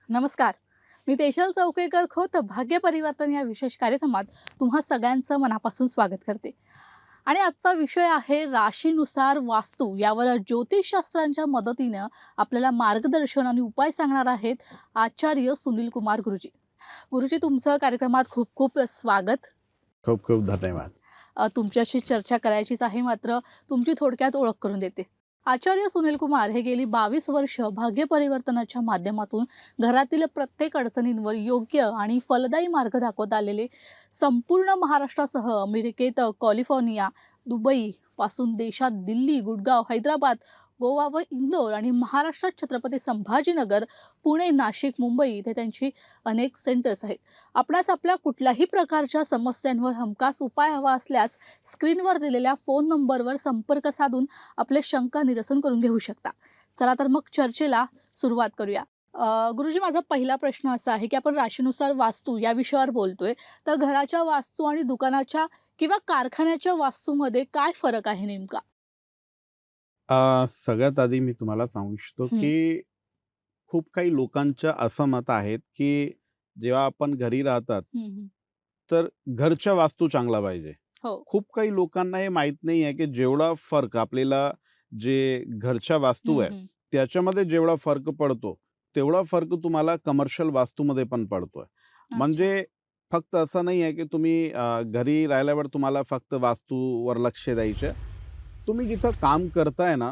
नमस्कार. मी तेशल चौकेकर खोत भाग्य परिवर्तन या विशेष कार्यक्रमात तुम्हा सगळ्यांचं मनापासून स्वागत करते. आणि आजचा विषय आहे राशीनुसार वास्तू. यावर ज्योतिषशास्त्रांच्या मदतीनं आपल्याला मार्गदर्शन आणि उपाय सांगणार आहेत आचार्य सुनील कुमार गुरुजी. गुरुजी, तुमचं कार्यक्रमात खूप खूप स्वागत. खूप खूप धन्यवाद. तुमच्याशी चर्चा करायचीच आहे, मात्र तुमची थोडक्यात ओळख करून देते. आचार्य सुनील कुमार हे गेली 22 वर्ष भाग्य परिवर्तनाच्या माध्यमातून घरातील प्रत्येक अडचणींवर योग्य आणि फलदायी मार्ग दाखवत आलेले, संपूर्ण महाराष्ट्रासह अमेरिकेत कॅलिफोर्निया, दुबई पासून देशात दिल्ली, गुडगाव, हैदराबाद, गोवा व इंदोर आणि महाराष्ट्रात छत्रपती संभाजीनगर, पुणे, नाशिक, मुंबई इथे त्यांची अनेक सेंटर्स आहेत. आपणास आपल्या कुठल्याही प्रकारच्या समस्यांवर हमखास उपाय हवा असल्यास स्क्रीनवर दिलेल्या फोन नंबरवर संपर्क साधून आपले शंका निरसन करून घेऊ शकता. चला तर मग चर्चेला सुरुवात करूया. गुरुजी, माझा पहिला प्रश्न असा आहे की आपण राशीनुसार वास्तू या विषयावर बोलतोय, तर घराच्या वास्तू आणि दुकानाच्या किंवा कारखान्याच्या वास्तूमध्ये काय फरक आहे नेमका? सगळ्यात आधी मी तुम्हाला सांगू इच्छितो, हं, की खूप काही लोकांचं असं मत आहेत, की जेव्हा आपण घरी राहतात, हं, हं. तर घरच्या वास्तू चांगला पाहिजे. हो. खूप काही लोकांना हे माहीत नाही आहे, की जेवढा फरक आपल्याला जे घरच्या वास्तू हं, आहे, हं. त्याच्यामध्ये जेवढा फरक पडतो, तेवढा फरक तुम्हाला कमर्शियल वास्तूमध्ये पण पडतोय. अच्छा. म्हणजे फक्त असं नाही आहे, की तुम्ही घरी राहिल्यावर तुम्हाला फक्त वास्तूवर लक्ष द्यायचं. तुम्ही जिथं काम करताय ना,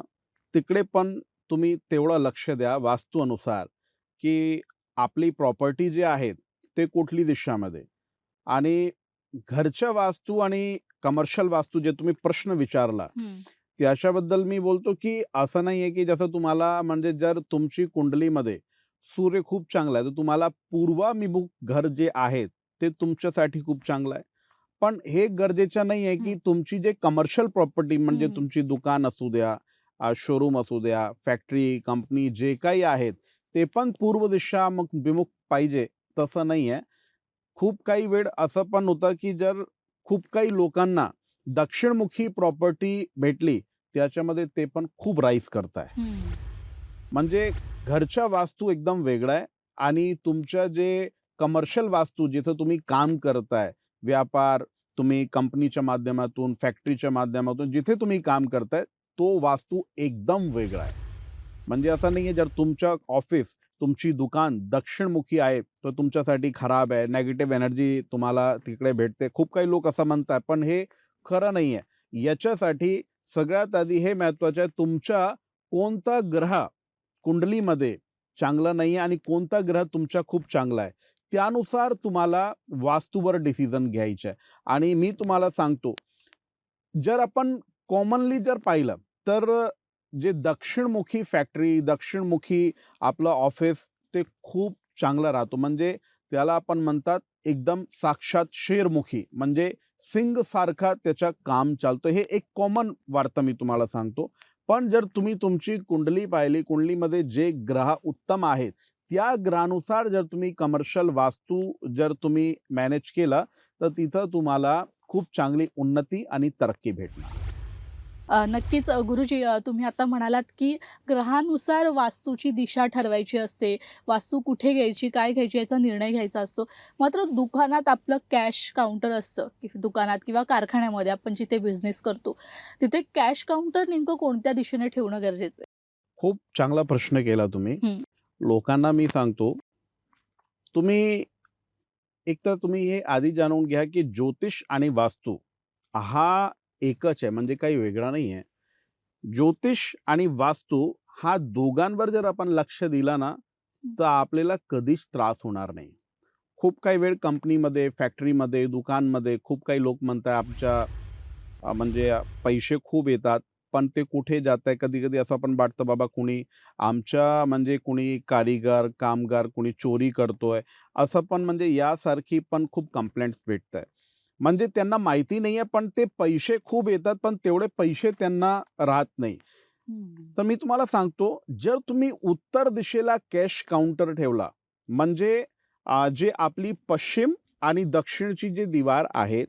तिकडे पण तुम्ही तेवढं लक्ष द्या वास्तूनुसार, की आपली प्रॉपर्टी जी आहे, ते कुठली दिशामध्ये आणि घरच्या वास्तू आणि कमर्शियल वास्तू जे तुम्ही प्रश्न विचारला, हं, त्याच्याबद्दल मी बोलतो, की असं नाही आहे, की जसं तुम्हाला म्हणजे जर तुमची कुंडलीमध्ये सूर्य खूप चांगला आहे, तर तुम्हाला पूर्वाभिमुख घर जे आहे, ते तुमच्यासाठी खूप चांगलं आहे. पण हे गरजेचं नाही आहे, की हं, तुमची जे कमर्शियल प्रॉपर्टी म्हणजे हं, हं. तुमची दुकान असू द्या, शोरूम असू द्या, फॅक्टरी, कंपनी जे काही आहेत, ते पण पूर्व दिशा मग विमुख पाहिजे, तसं नाही आहे. खूप काही वेळ असं पण होतं, की जर खूप काही लोकांना दक्षिणमुखी प्रॉपर्टी भेटली, त्याच्यामध्ये ते पण खूप राईज करताय. हं. म्हणजे घरच्या वास्तू एकदम वेगळा आहे आणि तुमच्या जे कमर्शियल वास्तू जिथं तुम्ही काम करताय, व्यापार, तुम्ही कंपनीच्या माध्यमातून, फॅक्टरीच्या माध्यमातून जिथे तुम्ही काम करताय, तो वास्तू एकदम वेगळा आहे. म्हणजे असं नाहीये जर तुमचं ऑफिस, तुमची दुकान दक्षिणमुखी आहे, तर तुमच्यासाठी खराब आहे, निगेटिव्ह एनर्जी तुम्हाला तिकडे भेटते. खूप काही लोक असं म्हणतात, पण हे खरं नाहीये. याच्यासाठी सगळ्यात आधी हे महत्त्वाचं आहे, तुमचा कोणता ग्रह कुंडलीमध्ये चांगला नाहीये आणि कोणता ग्रह तुमचा खूप चांगला आहे. त्यानुसार तुम्हाला वास्तूवर डिसिजन घ्यायचा आहे. आणि मी तुम्हाला सांगतो, जर आपण कॉमनली जर पाहिलं, तर जे दक्षिणमुखी फॅक्टरी, दक्षिणमुखी आपलं ऑफिस ते खूप चांगलं राहतो. म्हणजे त्याला आपण म्हणतात एकदम साक्षात शेरमुखी, म्हणजे सिंगसारखा त्याचं काम चालतं. हे एक कॉमन वार्ता मी तुम्हाला सांगतो. पण जर तुम्ही तुमची कुंडली पाहिली, कुंडलीमध्ये जे ग्रह उत्तम आहेत, त्या ग्रहानुसार जर तुम्ही कमर्शियल वास्तू जर तुम्ही मॅनेज केलं, तर तिथं तुम्हाला खूप चांगली उन्नती आणि तरक्की भेटणार. नक्कीच गुरुजी, तुम्ही आता म्हणालात की ग्रहानुसार वास्तूची दिशा ठरवायची असते. वास्तू कुठे घ्यायची, काय घ्यायची याचा निर्णय घ्यायचा असतो. मात्र दुकानात आपलं कॅश काउंटर असतं, की दुकानात किंवा कारखान्यामध्ये आपण जिथे बिझनेस करतो, तिथे कॅश काउंटर नेमकं कोणत्या दिशेने ठेवणं गरजेचं आहे? खूप चांगला प्रश्न केला तुम्ही. हं, लोकांना मी सांगतो, तुम्ही एकतर तुम्ही हे आधी जाणून घ्या, की ज्योतिष आणि वास्तू हा एकच आहे, म्हणजे काही वेगळा नाही आहे. ज्योतिष आणि वास्तू हा दोघांवर जर आपण लक्ष दिलं ना, हं, तर आपल्याला कधीच त्रास होणार नाही. खूप काही वेळ कंपनीमध्ये, फॅक्टरीमध्ये, दुकानमध्ये खूप काही लोक म्हणतात आमच्या म्हणजे पैसे खूप येतात, पण ते कुठे जातंय? कधी-कधी असं पण वाटतं बाबा कुणी आमच्या म्हणजे कुणी कारीगर, कामगार कुणी चोरी करतोय, असं पण म्हणजे यासारखी पण खूप कंप्लेंट्स भेटताय. म्हणजे त्यांना माहिती नाहीये, पण ते पैसे खूप येतात, पण तेवढे पैसे त्यांना राहत नाही. हं, तर मी तुम्हाला सांगतो, जर तुम्ही उत्तर दिशेला कॅश काउंटर ठेवला, म्हणजे जे आपली पश्चिम आणि दक्षिणची जी दिवार आहे,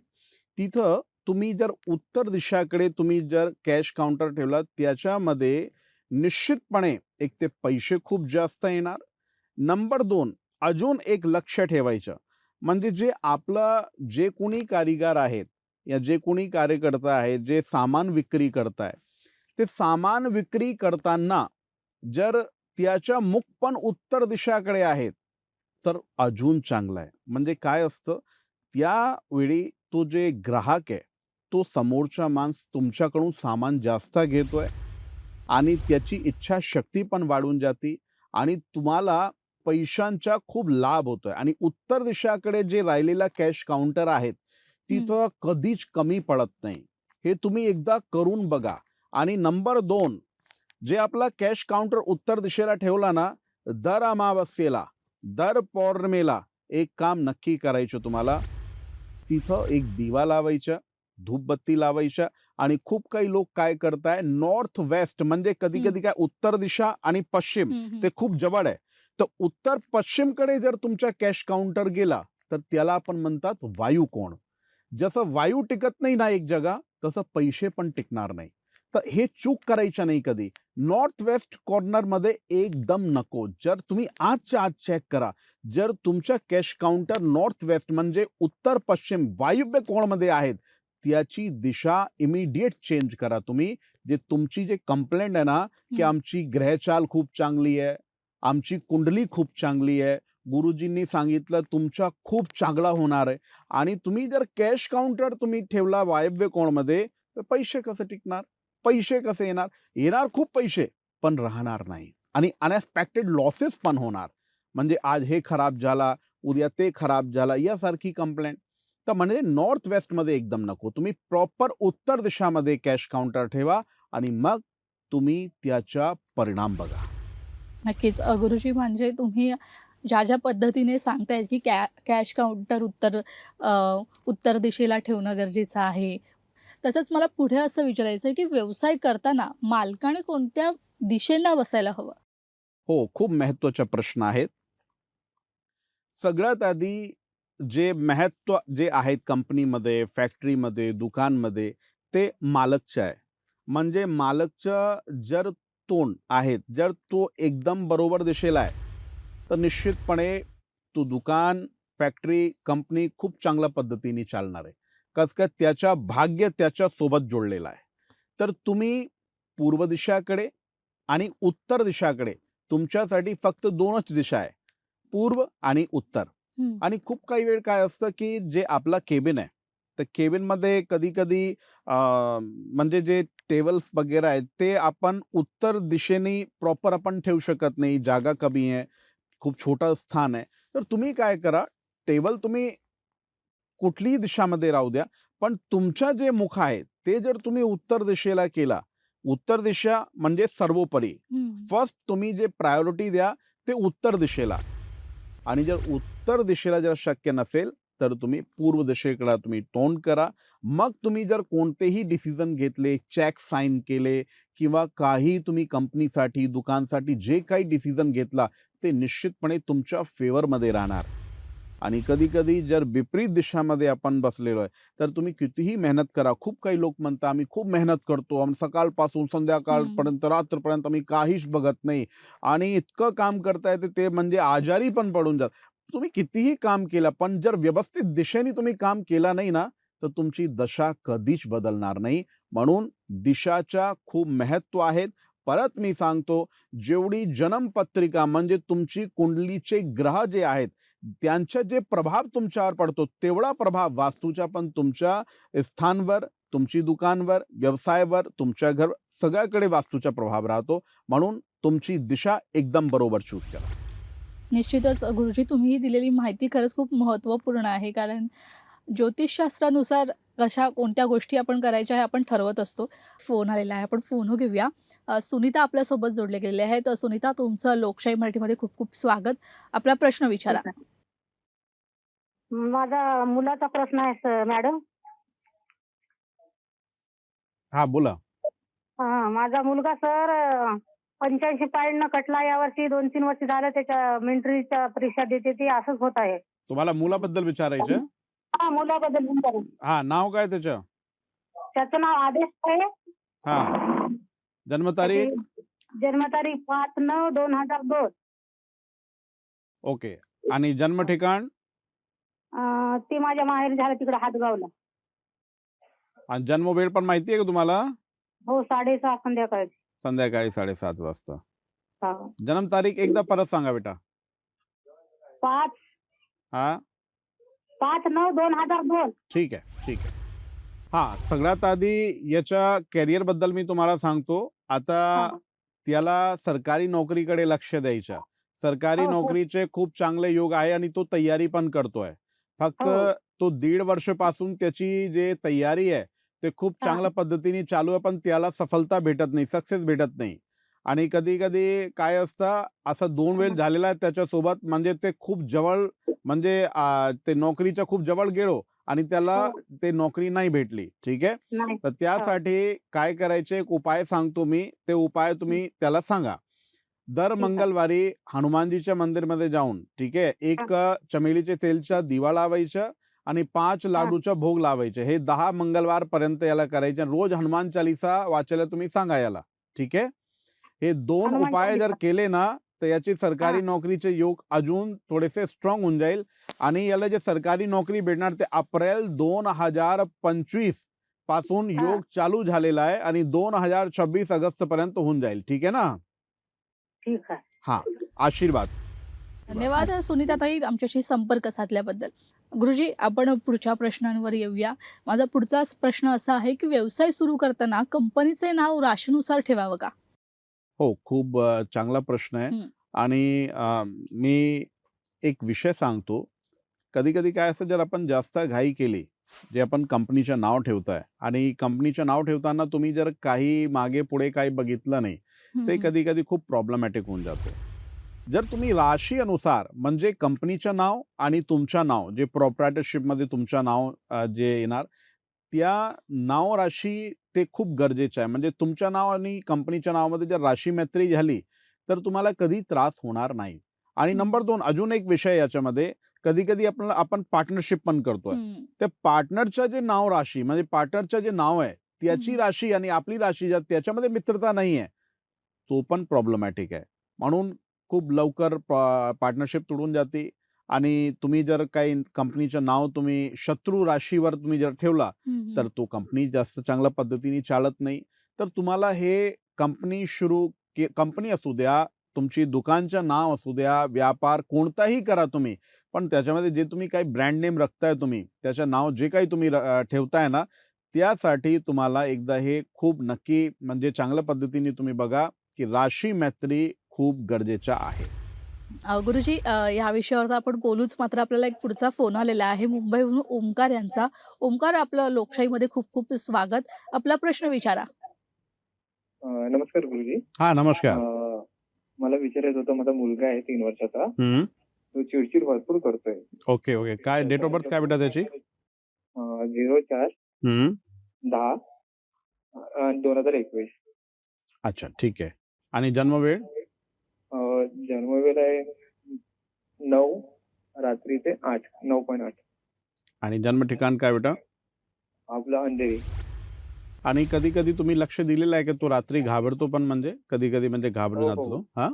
तिथं तुम्ही जर उत्तर दिशाकडे तुम्ही जर कॅश काउंटर ठेवला, त्याच्यामध्ये निश्चितपणे एक ते पैसे खूप जास्त येणार नंबर 2, अजून एक लक्ष ठेवायचं. म्हणजे जे कोणी कारीगर आहेत, या जे कोणी कार्यकर्ता आहेत, जे सामान विक्री करताय, ते सामान विक्री करताना जर त्याच्या मुख पण उत्तर दिशाकडे आहेत, तर अजून चांगलं आहे. म्हणजे काय असतं, त्यावेळी तो जे ग्राहक आहे, तो समोरचा माणूस तुमच्याकडून सामान जास्त घेतोय आणि त्याची इच्छाशक्ती पण वाढून जाते आणि तुम्हाला पैशांचा खूप लाभ होतोय आणि उत्तर दिशाकडे जे राहिलेला कॅश काउंटर आहेत, हं, तिथं कधीच कमी पडत नाही. हे तुम्ही एकदा करून बघा. आणि नंबर 2, जे आपला कॅश काउंटर उत्तर दिशेला ठेवला ना, दर अमावस्येला, दर पौर्णिमेला एक काम नक्की करायचं तुम्हाला. तिथं एक दिवा लावायचा, धूपबत्ती लावायच्या आणि खूप काही लोक काय करताय, नॉर्थ वेस्ट म्हणजे हं, कधी-कधी काय उत्तर दिशा आणि पश्चिम हं, हं. ते खूप जवळ आहे. तर उत्तर पश्चिमकडे जर तुमचा कॅश काउंटर गेला, तर त्याला आपण म्हणतात वायुकोन. जसं वायू टिकत नाही ना एक जागा, तसं पैसे पण टिकणार नाही. तर हे चूक करायचं नाही कधी. नॉर्थ वेस्ट कॉर्नरमध्ये एकदम नको. जर तुम्ही आजच्या आज चेक करा. जर तुमच्या कॅश काउंटर नॉर्थ वेस्ट म्हणजे उत्तर पश्चिम वायव्य कोणमध्ये आहेत, त्याची दिशा इमिडिएट चेंज करा तुम्ही. तुमची जे कंप्लेंट आहे ना, की हं. आमची ग्रहचाल खूप चांगली आहे, आमची कुंडली खूप चांगली आहे, गुरुजींनी सांगितलं तुमचा खूप चांगला होणार आहे आणि तुम्ही जर कॅश काउंटर तुम्ही ठेवला वायव्य कोणमध्ये, तर पैसे कसे टिकणार? पैसे कसे येणार? येणार खूप पैसे, पण राहणार नाही आणि अनएक्सपेक्टेड लॉसेस पण होणार. म्हणजे आज हे खराब झाला, उद्या ते खराब झाला, यासारखी कंप्लेंट. तर म्हणजे नॉर्थ वेस्टमध्ये एकदम नको. तुम्ही प्रॉपर उत्तर दिशामध्ये कॅश काउंटर ठेवा आणि मग तुम्ही त्याचा परिणाम बघा. नक्कीच. गुरुजी म्हणजे तुम्ही ज्या पद्धतीने सांगताय, की कॅश काउंटर अ, उत्तर दिशेला ठेवणं गरजेचं आहे. तसंच मला पुढे असं विचारायचं आहे, की व्यवसाय करताना मालकाने कोणत्या दिशेला बसायला हवं? हो, खूप महत्त्वाचा प्रश्न आहे. सगळ्यात आधी जे महत्त्व जे आहेत कंपनीमध्ये, फॅक्टरीमध्ये, दुकानमध्ये, ते मालकचं आहे. म्हणजे मालकचं जर तोंड आहे, जर तो एकदम बरोबर दिशेला आहे, तर निश्चितपणे तो दुकान, फॅक्टरी, कंपनी खूप चांगल्या पद्धतीने चालणार आहे. कसं काय त्याच्या भाग्य त्याच्यासोबत जोडलेलं आहे. तर तुम्ही पूर्व दिशाकडे आणि उत्तर दिशाकडे तुमच्यासाठी फक्त 2च दिशा आहे. पूर्व आणि उत्तर. हं. आणि खूप काही वेळ काय असतं, की जे आपला केबिन आहे, तर केबिनमध्ये कधी-कधी म्हणजे जे टेबल्स वगैरे आहेत, ते आपण उत्तर दिशेने प्रॉपर आपण ठेवू शकत नाही. जागा कमी आहे, खूप छोटं स्थान आहे. तर तुम्ही काय करा, टेबल तुम्ही कुठलीही दिशामध्ये राहू द्या, पण तुमच्या जे मुख आहे, ते जर तुम्ही उत्तर दिशेला केला, उत्तर दिशा म्हणजे सर्वोपरी. हं. फर्स्ट तुम्ही जे प्रायोरिटी द्या, ते उत्तर दिशेला. आणि जर उत्तर दिशेला जर शक्य नसेल, तर तुम्ही पूर्व दिशेकडे तुम्ही तोंड करा. मग तुम्ही जर कोणतेही डिसिजन घेतले, चेक साइन केले किंवा काही तुम्ही कंपनीसाठी, दुकानसाठी जे काही डिसिजन घेतला, ते निश्चितपणे तुमच्या फेवरमध्ये राहणार. आणि कधी-कधी जर विपरीत दिशामध्ये आपण बसलेलो आहे, तर तुम्ही कितीही मेहनत करा. खूप काही लोक म्हणतात, "आम्ही खूप मेहनत करतो. आम्ही सकाळपासून हं. संध्याकाळपर्यंत, रात्रपर्यंत आम्ही काहीच बघत नाही." आणि इतकं काम करताय ते म्हणजे आजारी पण पडून जात. तुम्ही कितीही काम केलं, पण जर व्यवस्थित दिशेने तुम्ही काम केला नाही ना, तर तुमची दशा कधीच बदलणार नाही. म्हणून दिशाच्या खूप महत्त्व आहेत. परत मी सांगतो, जेवढी जन्मपत्रिका म्हणजे तुमची कुंडलीचे ग्रह जे आहेत, त्यांचा जे प्रभाव तुमच्यावर पडतो, तेवढा प्रभाव वास्तूच्या पण तुमच्या स्थानवर, तुमची दुकानवर, व्यवसायावर, तुमच्या घर सगळ्याकडे वास्तूचा प्रभाव राहतो. म्हणून तुमची दिशा एकदम बरोबर चूज करा. निश्चितच गुरुजी तुम्ही ही दिलेली माहिती खरंच खूप महत्त्वपूर्ण आहे. कारण ज्योतिषशास्त्रानुसार कोणत्या गोष्टी आपण करायच्या हे आपण ठरवत असतो. फोन आलेला आहे, आपण फोन घेऊया. सुनीता आपल्यासोबत जोडले गेलेले आहेत. सुनीता तुमचं लोकशाही मराठीमध्ये खूप खूप स्वागत. आपला प्रश्न विचारा. ठीक आहे. माझा मुलाचा प्रश्न आहे मॅडम. हां, बोला. हां, माझा मुलगा सर 85 पॉईंटनं कटला यावर्षी 2-3 वर्ष झालं त्याच्या मिलिटरीच्या परीक्षा देते ती असंच होत आहे. तुम्हाला मुलाबद्दल विचारायचं? हां, मुलाबद्दल विचारा. हां, नाव काय त्याचं? त्याचं नाव आदेश आहे. हां. त्याची जन्मतारीख? जन्मतारीख 5/9/2002. ओके. आणि जन्म ठिकाण ते माझ्या माहेरी झालं तिकडे हातगावला. आणि जन्म वेळ पण माहिती आहे का तुम्हाला? हो 6:30 संध्याकाळी. संध्याकाळी 7:30 वाजता. हा. जन्म तारीख एकदा परत सांगा बेटा. 5 हा, 5/9/2002. ठीक आहे, ठीक आहे. हा, सगळ्यात आधी याच्या कॅरियर बद्दल मी तुम्हाला सांगतो. आता हा. त्याला सरकारी नोकरीकडे लक्ष द्यायचं. सरकारी हो, हो. नोकरीचे खूप चांगले योग आहे आणि तो तयारी पण करतोय. फक्त हो. तो 1.5 वर्षापासून त्याची जे तयारी आहे, ते खूप हा. चांगल्या पद्धतीने चालू आहे, पण त्याला सफलता भेटत नाही, सक्सेस भेटत नाही. आणि कधी-कधी काय असतं, असं 2 वेळ झालेला आहे त्याच्यासोबत. म्हणजे ते खूप जवळ, म्हणजे ते नोकरीच्या खूप जवळ गेलो आणि त्याला हो. ते नोकरी नाही भेटली. ठीक आहे. नाही. तर हो. त्यासाठी काय करायचे, एक उपाय सांगतो मी. ते उपाय तुम्ही त्याला सांगा. दर ठीक आहे. मंगळवारी हनुमानजीच्या मंदिरमध्ये जाऊन, ठीक आहे, एक चमेलीचे तेलचा दिवा लावायचा आणि 5 लाडूचा भोग लावायचे. हे 10 मंगळवारपर्यंत याला करायचे. रोज हनुमान चालीसा वाचायला तुम्ही सांगा याला. ठीक आहे. हे 2 हनुमान उपाय जर चालीसा. केले ना, तर याची सरकारी हा. नोकरीचे योग अजून थोडेसे स्ट्रॉंग होऊन जाईल आणि याला जे सरकारी नोकरी भेटणार ते एप्रिल 2025 पासून हा. योग चालू झालेला आहे आणि 2026 अगस्तपर्यंत होऊन जाईल. ठीक आहे ना? ठीक आहे. हां. आशीर्वाद. धन्यवाद सुनीताताई आमच्याशी संपर्क साधल्याबद्दल. गुरुजी, आपण पुढच्या प्रश्नांवर येऊया. माझा पुढचा प्रश्न असा आहे की व्यवसाय सुरू करताना कंपनीचे नाव राशीनुसार ठेवावं का? हो, खूप चांगला प्रश्न आहे. हं. आणि मी एक विषय सांगतो. कधी-कधी काय असतं, जर आपण जास्त घाई केली, जे आपण कंपनीचं नाव ठेवताय आणि कंपनीचं नाव ठेवताना तुम्ही जर काही मागे-पुढे काही बघितलं नाही, हं, ते हं. कधी-कधी खूप प्रॉब्लेमॅटिक होऊन जातो. जर तुम्ही राशी अनुसार, म्हणजे कंपनीचं नाव आणि तुमचं नाव, जे प्रोप्रायटरशिपमध्ये तुमचं नाव जे येणार, त्या नाव राशी ते खूप गरजेचं आहे. म्हणजे तुमचं नाव आणि कंपनीच्या नावामध्ये जर राशी मैत्री झाली, तर तुम्हाला कधी त्रास होणार नाही. आणि हं. नंबर 2 अजून एक विषय याच्यामध्ये, कधी-कधी आपण पार्टनरशिप पण करतोय. हं. त्या पार्टनरचं जे नाव राशी, म्हणजे पार्टनरचं जे नाव आहे, त्याची हं. राशी आणि आपली राशी जर त्याच्यामध्ये मित्रता नाही आहे, तो पण प्रॉब्लेमॅटिक आहे. म्हणून खूप लवकर पार्टनरशिप तुटून जाते. आणि तुम्ही जर काही कंपनीचं नाव तुम्ही शत्रू राशीवर तुम्ही जर ठेवला, हं, हं. तर तो कंपनी जास्त चांगल्या पद्धतीने चालत नाही. तर तुम्हाला हे कंपनी असू द्या, तुमची दुकानचं नाव असू द्या, व्यापार कोणताही करा तुम्ही, पण त्याच्यामध्ये जे तुम्ही काही ब्रँड नेम रखताय तुम्ही, त्याचं नाव जे काही तुम्ही ठेवताय ना, त्यासाठी तुम्हाला एकदा हे खूप नक्की, म्हणजे चांगल्या पद्धतीने तुम्ही बघा, की राशी मैत्री खूप गरजेचं आहे. गुरुजी, या विषयावर तर आपण बोलूच, मात्र आपल्याला एक पुढचा फोन आलेला आहे मुंबईवरून ओमकार यांचा. ओमकार, आपलं लोकशाहीमध्ये खूप खूप स्वागत. आपला प्रश्न विचारा. नमस्कार गुरुजी. हां, नमस्कार. मला विचारायचं होतं, माझा मुलगा आहे 3 वर्षाचा. हं. तो चिडचिड भरपूर करतोय. Okay, okay. काय डेट ऑफ बर्थ काय बेटा त्याची? 04 हं. 10 2021. अच्छा, ठीक आहे. आणि जन्मवेळ? जन्मवेळ आहे 9 रात्री ते 8, 9.8. आणि जन्म ठिकाण काय बेटा? आपलं अंधेरी. आणि कधी-कधी तुम्ही लक्ष दिलेलं आहे की तो रात्री घाबरतो पण, म्हणजे कधी-कधी म्हणजे घाबरून हो, जातो हो. तो? हां?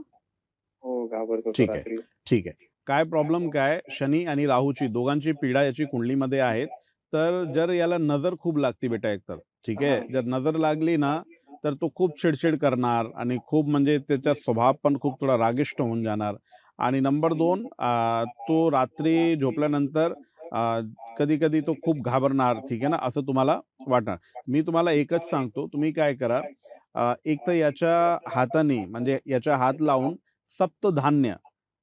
हो, घाबरतो तो ठीक आहे, रात्री. ठीक आहे. काय प्रॉब्लेम काय, शनी आणि राहूची दोघांची पीडा याची कुंडलीमध्ये आहेत. तर जर याला नजर खूप लागते बेटा एकतर, ठीक आहे. जर नजर लागली ना, तर तो खूप चिडचिड करणार आणि खूप, म्हणजे त्याचा स्वभाव पण खूप थोडा रागिष्ट होऊन जाणार. आणि नंबर 2, तो रात्री झोपल्यानंतर कधी-कधी तो खूप घाबरणार, ठीक आहे ना, असं तुम्हाला वाटणार. मी तुम्हाला एकच सांगतो, तुम्ही काय करा, एक तर याच्या हाताने, म्हणजे याच्या हात लावून सप्तधान्य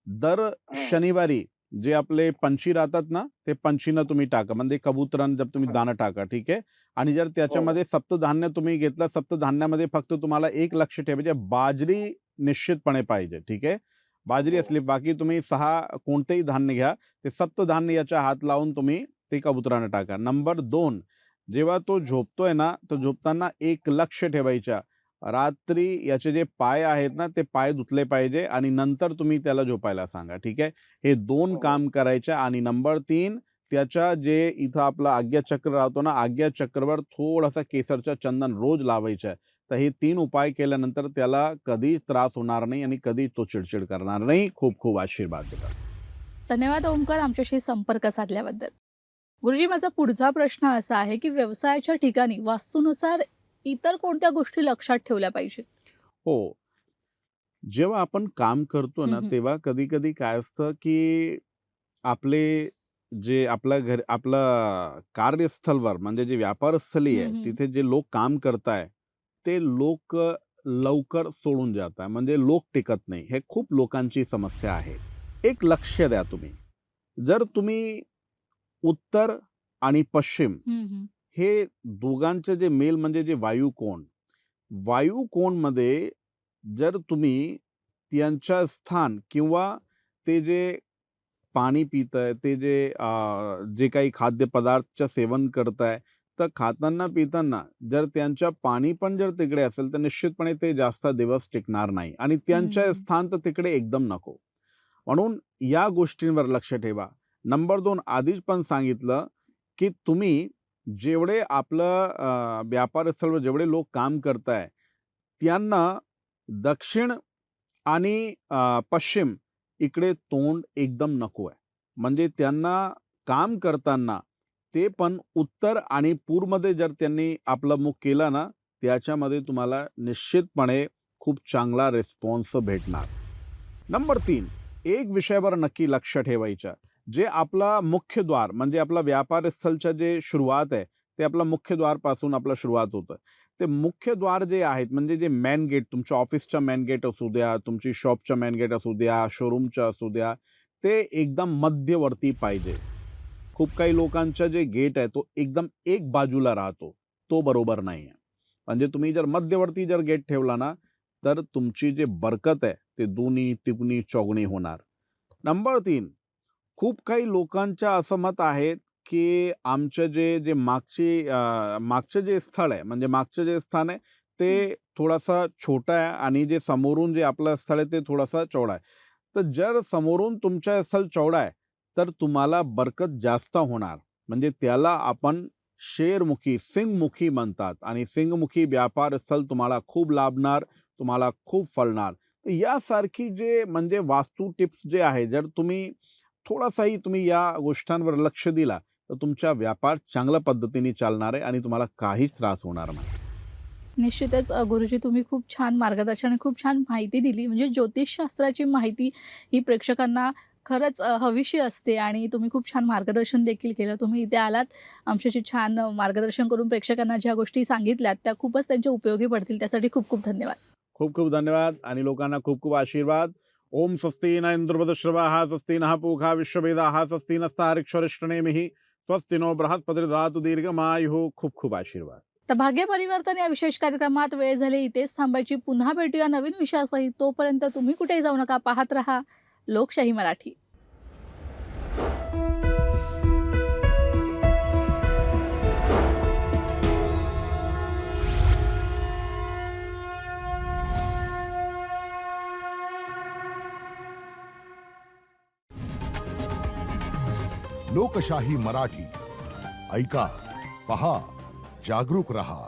दर शनिवारी, जे आपले पंछी राहतात ना, ते पंछींना तुम्ही टाका. म्हणजे कबुतरांना जर तुम्ही दाणं टाका, ठीक आहे. आणि जर त्याच्यामध्ये सप्तधान्य तुम्ही घेतलं, सप्तधान्यामध्ये फक्त तुम्हाला एक लक्ष ठेवायचे, बाजरी निश्चितपणे पाहिजे, ठीक आहे. बाजरी असली, बाकी तुम्ही 6 कोणतेही धान्य घ्या. ते सप्तधान्य याच्या हात लावून तुम्ही ते कबुतरांना टाका. नंबर 2, जेव्हा तो झोपतोय ना, तो झोपताना एक लक्ष ठेवायच्या, रात्री याचे जे पाय आहेत ना, ते पाय धुतले पाहिजे आणि नंतर तुम्ही त्याला झोपायला सांगा, ठीक आहे. हे 2 काम करायचं. आणि नंबर 3, त्याच्या जे इथं आपला आज्ञाचक्र राहतो ना, आज्ञाचक्रावर थोडासा केसरचं चंदन रोज लावायचं. तर हे 3 उपाय केल्यानंतर त्याला कधीच त्रास होणार नाही आणि कधी तो चिडचिड करणार नाही. खूप खूप आशीर्वाद देतात. धन्यवाद ओमकार आमच्याशी संपर्क साधल्याबद्दल. गुरुजी, माझा पुढचा प्रश्न असा आहे की व्यवसायाच्या ठिकाणी वास्तूनुसार इतर कोणत्या गोष्टी लक्षात ठेवल्या पाहिजेत? हो. जेव्हा आपण काम करतो हं, ना, हं. तेव्हा कधी-कधी काय असतं, की आपले जे आपलं कार्यस्थळावर म्हणजे जे व्यापारस्थळी हं, आहे, हं. तिथे जे लोक काम करताय, ते लोक लवकर सोडून जात आहे. म्हणजे लोक टिकत नाही. हे खूप लोकांची समस्या आहे. एक लक्ष द्या तुम्ही. जर तुम्ही उत्तर आणि पश्चिम हं, हं. हे दोघांचे जे मेल म्हणजे जे वायुकोणमध्ये जर तुम्ही त्यांच्या स्थान किंवा ते जे पाणी पिताय, ते जे काही खाद्यपदार्थचं सेवन करताय, तर खाताना-पिताना जर त्यांच्या पाणी पण जर तिकडे असेल, तर निश्चितपणे ते जास्त दिवस टिकणार नाही आणि त्यांचं हं. स्थान तर तिकडे एकदम नको. म्हणून या गोष्टींवर लक्ष ठेवा. नंबर 2 आधीच पण सांगितलं, की तुम्ही जेवढे आपलं व्यापारस्थळावर जेवढे लोक काम करताय, त्यांना दक्षिण आणि पश्चिम इकडे तोंड एकदम नको आहे. म्हणजे त्यांना काम करताना ते पण उत्तर आणि पूर्वमध्ये जर त्यांनी आपलं मुख केलं ना, त्याच्यामध्ये तुम्हाला निश्चितपणे खूप चांगला रिस्पॉन्स भेटणार. नंबर 3 एक विषयावर नक्की लक्ष ठेवायचं. जे आपला मुख्य द्वार म्हणजे आपला व्यापारस्थळचं जे सुरुवात आहे, ते आपला मुख्य द्वारपासून आपलं सुरुवात होतं. ते मुख्य द्वार जे आहेत म्हणजे जे मेन गेट तुमच्या ऑफिसचं मेन गेट असू द्या, तुमची शॉपचं मेन गेट असू द्या, शोरूमचं असू द्या, ते एकदम मध्यवर्ती पाहिजे. खूप काही लोकांचं जे गेट आहे तो एकदम एक बाजूला राहतो. तो बरोबर नाही आहे. म्हणजे तुम्ही जर मध्यवर्ती जर गेट ठेवला ना, तर तुमची जी बरकत आहे ते दुनी, तिगुनी, चौगुणी होणार. नंबर 3 खूप काही लोकांचं असं मत आहे, की आमचं जे मागचं जे स्थळ आहे, म्हणजे मागचं जे स्थान आहे, हं. ते थोडंसं छोटं आहे आणि जे समोरून जे आपलं स्थळ आहे, ते थोडंसं चौडं आहे. तर जर समोरून तुमचं स्थळ चौडं आहे, तर तुम्हाला बरकत जास्त होणार. म्हणजे त्याला आपण शेरमुखी, सिंगमुखी म्हणतात आणि सिंगमुखी व्यापार स्थळ तुम्हाला खूप लाभणार, तुम्हाला खूप फळणार. तर यासारखी जे म्हणजे वास्तू टिप्स जे आहे, जर तुम्ही थोडासाही तुम्ही या गोष्टींवर लक्ष दिला, तर तुमचा व्यापार चांगल्या पद्धतीने चालणार आहे आणि तुम्हाला काहीच त्रास होणार नाही. निश्चितच गुरुजी, तुम्ही खूप छान मार्गदर्शन आणि खूप छान माहिती दिली. म्हणजे ज्योतिषशास्त्राची माहिती ही प्रेक्षकांना खरंच हवीशी असते आणि तुम्ही खूप छान मार्गदर्शन देखील केलं. तुम्ही इथे आलात, आमच्याशी छान मार्गदर्शन करून प्रेक्षकांना ज्या गोष्टी सांगितल्यात त्या खूपच त्यांच्या उपयोगी पडतील. त्यासाठी खूप खूप धन्यवाद. खूप खूप धन्यवाद आणि लोकांना खूप खूप आशीर्वाद. ओम स्वस्ति न इंद्रवदश्रवाः स्वस्ति नः पूषा विश्ववेदाः स्वस्ति नस्तार्क्ष्यरिष्टनेमिः स्वस्ति नो बृहस्पतिर्दधातु दीर्घमायुः. खूप खूप आशीर्वाद. तर भाग्य परिवर्तन या विशेष कार्यक्रमात वेळ झाली इथेच थांबायची. पुन्हा भेटूया नवीन विषयासहित. तोपर्यंत तुम्ही कुठेही जाऊ नका. पाहत रहा लोकशाही मराठी. लोकशाही मराठी ऐका, पहा, जागरूक रहा.